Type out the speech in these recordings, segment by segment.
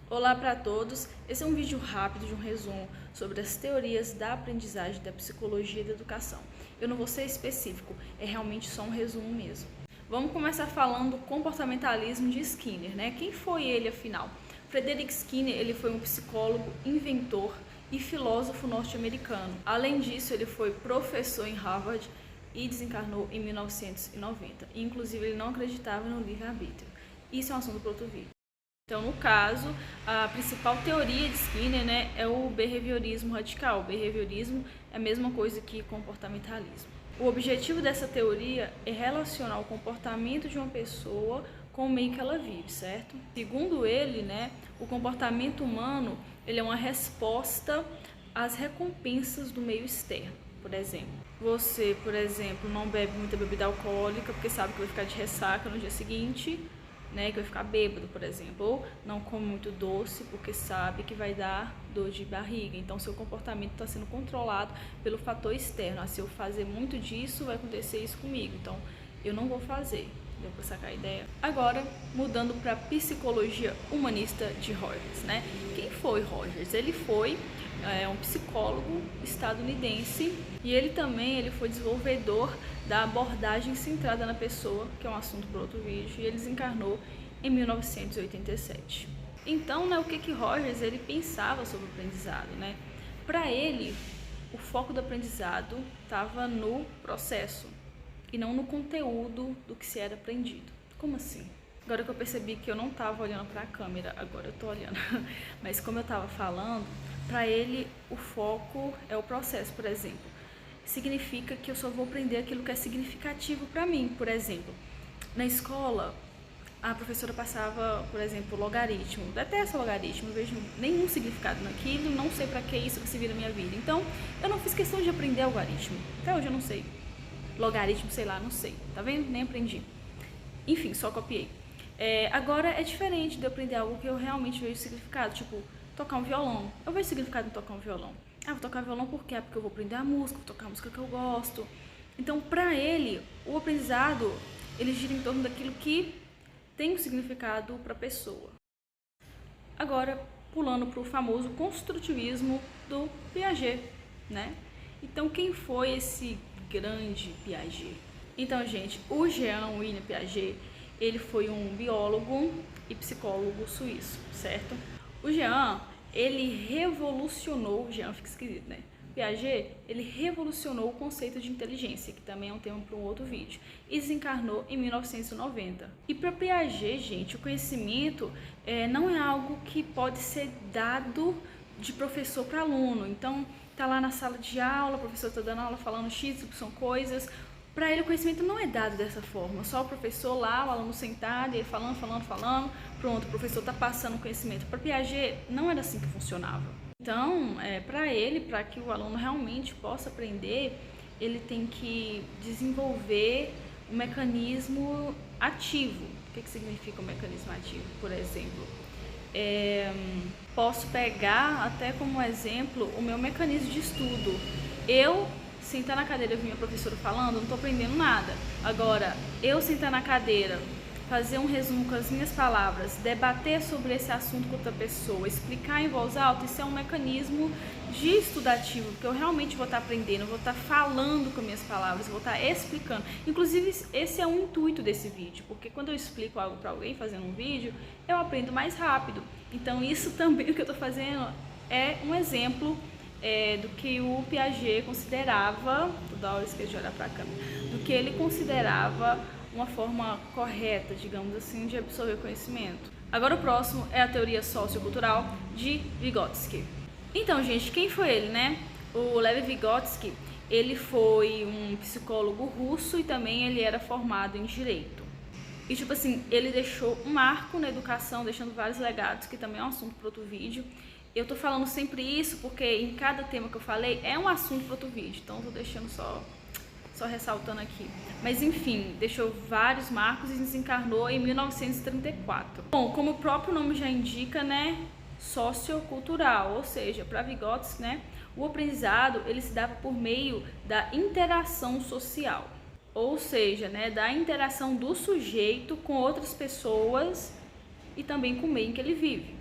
Olá para todos, esse é um vídeo rápido de um resumo sobre as teorias da aprendizagem da psicologia e da educação. Eu não vou ser específico, é realmente só um resumo mesmo. Vamos começar falando do comportamentalismo de Skinner, né? Quem foi ele afinal? Frederick Skinner, ele foi um psicólogo, inventor e filósofo norte-americano. Além disso, ele foi professor em Harvard e desencarnou em 1990. Inclusive, ele não acreditava no livre-arbítrio. Isso é um assunto para outro vídeo. Então, no caso, a principal teoria de Skinner, né, é o behaviorismo radical. O behaviorismo é a mesma coisa que comportamentalismo. O objetivo dessa teoria é relacionar o comportamento de uma pessoa com o meio que ela vive, certo? Segundo ele, né, o comportamento humano ele é uma resposta às recompensas do meio externo. Por exemplo, você, não bebe muita bebida alcoólica porque sabe que vai ficar de ressaca no dia seguinte, né, que vai ficar bêbado, por exemplo, ou não come muito doce porque sabe que vai dar dor de barriga. Então, seu comportamento está sendo controlado pelo fator externo. Se eu fazer muito disso, vai acontecer isso comigo. Então, eu não vou fazer. Deu para sacar a ideia? Agora, mudando para a psicologia humanista de Rogers, né? Quem foi Rogers? Ele foi um psicólogo estadunidense e ele foi desenvolvedor da abordagem centrada na pessoa, que é um assunto para outro vídeo, e ele desencarnou em 1987. Então, né, o que Rogers ele pensava sobre o aprendizado, né? Para ele, o foco do aprendizado estava no processo e não no conteúdo do que se era aprendido. Como assim? Agora que eu percebi que eu não estava olhando para a câmera, agora eu estou olhando. Mas como eu estava falando, para ele o foco é o processo, por exemplo. Significa que eu só vou aprender aquilo que é significativo para mim. Por exemplo, na escola, a professora passava, por exemplo, logaritmo. Detesto logaritmo, não vejo nenhum significado naquilo, não sei para que isso que se vira na minha vida. Então, eu não fiz questão de aprender algarismo. Até hoje eu não sei. Logaritmo, sei lá, não sei. Tá vendo? Nem aprendi. Enfim, só copiei. Agora é diferente de eu aprender algo que eu realmente vejo significado, tipo, tocar um violão. Eu vejo significado em tocar um violão. Vou tocar violão por quê? Porque eu vou aprender a música, vou tocar a música que eu gosto. Então, para ele, o aprendizado, ele gira em torno daquilo que tem um significado para a pessoa. Agora, pulando para o famoso construtivismo do Piaget, né? Então, quem foi esse grande Piaget? Então, gente, o Jean William Piaget, ele foi um biólogo e psicólogo suíço, certo? O Jean, ele revolucionou, Jean fica esquisito, né? Piaget, ele revolucionou o conceito de inteligência, que também é um tema para um outro vídeo, e desencarnou em 1990. E para Piaget, gente, o conhecimento não é algo que pode ser dado de professor para aluno. Então, tá lá na sala de aula, o professor está dando aula falando X, Y coisas. Para ele, o conhecimento não é dado dessa forma. Só o professor lá, o aluno sentado, e ele falando. Pronto, o professor está passando o conhecimento. Para Piaget, não era assim que funcionava. Então, para ele, para que o aluno realmente possa aprender, ele tem que desenvolver um mecanismo ativo. O que significa um mecanismo ativo, por exemplo? Posso pegar até como exemplo o meu mecanismo de estudo. Eu sentar na cadeira e ouvir minha professora falando, não estou aprendendo nada. Agora, eu sentar na cadeira, fazer um resumo com as minhas palavras, debater sobre esse assunto com outra pessoa, explicar em voz alta, isso é um mecanismo de estudativo, que eu realmente vou estar aprendendo, vou estar falando com minhas palavras, vou estar explicando. Inclusive, esse é um intuito desse vídeo, porque quando eu explico algo para alguém fazendo um vídeo, eu aprendo mais rápido. Então, isso também, o que eu estou fazendo é um exemplo do que o Piaget considerava, toda hora eu esqueço de olhar para a câmera, do que ele considerava uma forma correta, digamos assim, de absorver conhecimento. Agora o próximo é a teoria sociocultural de Vygotsky. Então, gente, quem foi ele, né? O Lev Vygotsky, ele foi um psicólogo russo e também ele era formado em direito. E, tipo assim, ele deixou um marco na educação, deixando vários legados, que também é um assunto para outro vídeo. Eu tô falando sempre isso porque em cada tema que eu falei é um assunto para outro vídeo, então tô deixando só ressaltando aqui. Mas enfim, deixou vários marcos e desencarnou em 1934. Bom, como o próprio nome já indica, né, sociocultural, ou seja, para Vygotsky, né, o aprendizado ele se dava por meio da interação social, ou seja, né, da interação do sujeito com outras pessoas e também com o meio em que ele vive.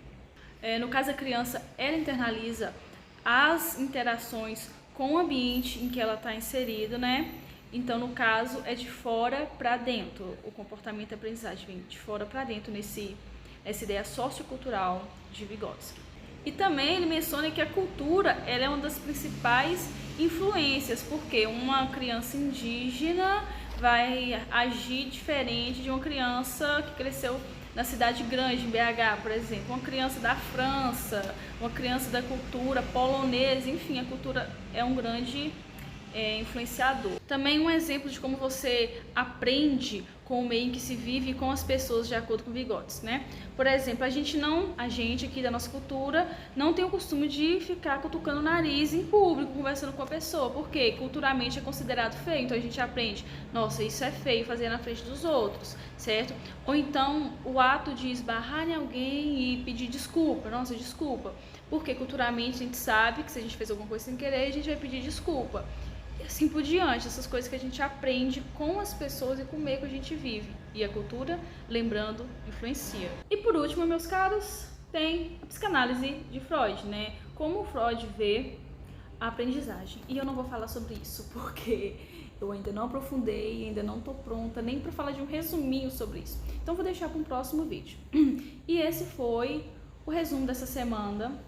No caso, a criança, ela internaliza as interações com o ambiente em que ela está inserida, né? Então, no caso, é de fora para dentro. O comportamento e a aprendizagem vem de fora para dentro nessa ideia sociocultural de Vygotsky. E também ele menciona que a cultura ela é uma das principais influências, porque uma criança indígena vai agir diferente de uma criança que cresceu na cidade grande, em BH, por exemplo. Uma criança da França, uma criança da cultura polonesa, enfim, a cultura é um grande influenciador. Também um exemplo de como você aprende com o meio em que se vive e com as pessoas, de acordo com Vygotsky, né? Por exemplo, a gente aqui da nossa cultura não tem o costume de ficar cutucando o nariz em público, conversando com a pessoa, porque culturalmente é considerado feio, então a gente aprende, nossa, isso é feio fazer na frente dos outros, certo? Ou então o ato de esbarrar em alguém e pedir desculpa, nossa, desculpa, porque culturalmente a gente sabe que se a gente fez alguma coisa sem querer, a gente vai pedir desculpa. E assim por diante, essas coisas que a gente aprende com as pessoas e com o meio que a gente vive. E a cultura, lembrando, influencia. E por último, meus caros, tem a psicanálise de Freud, né? Como Freud vê a aprendizagem. E eu não vou falar sobre isso, porque eu ainda não aprofundei, ainda não estou pronta nem para falar de um resuminho sobre isso. Então vou deixar para um próximo vídeo. E esse foi o resumo dessa semana.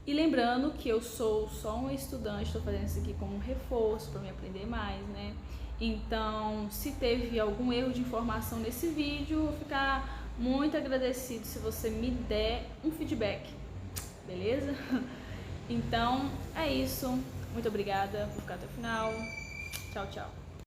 E lembrando que eu sou só uma estudante, estou fazendo isso aqui como um reforço para me aprender mais, né? Então, se teve algum erro de informação nesse vídeo, eu vou ficar muito agradecido se você me der um feedback, beleza? Então, é isso. Muito obrigada por ficar até o final. Tchau, tchau.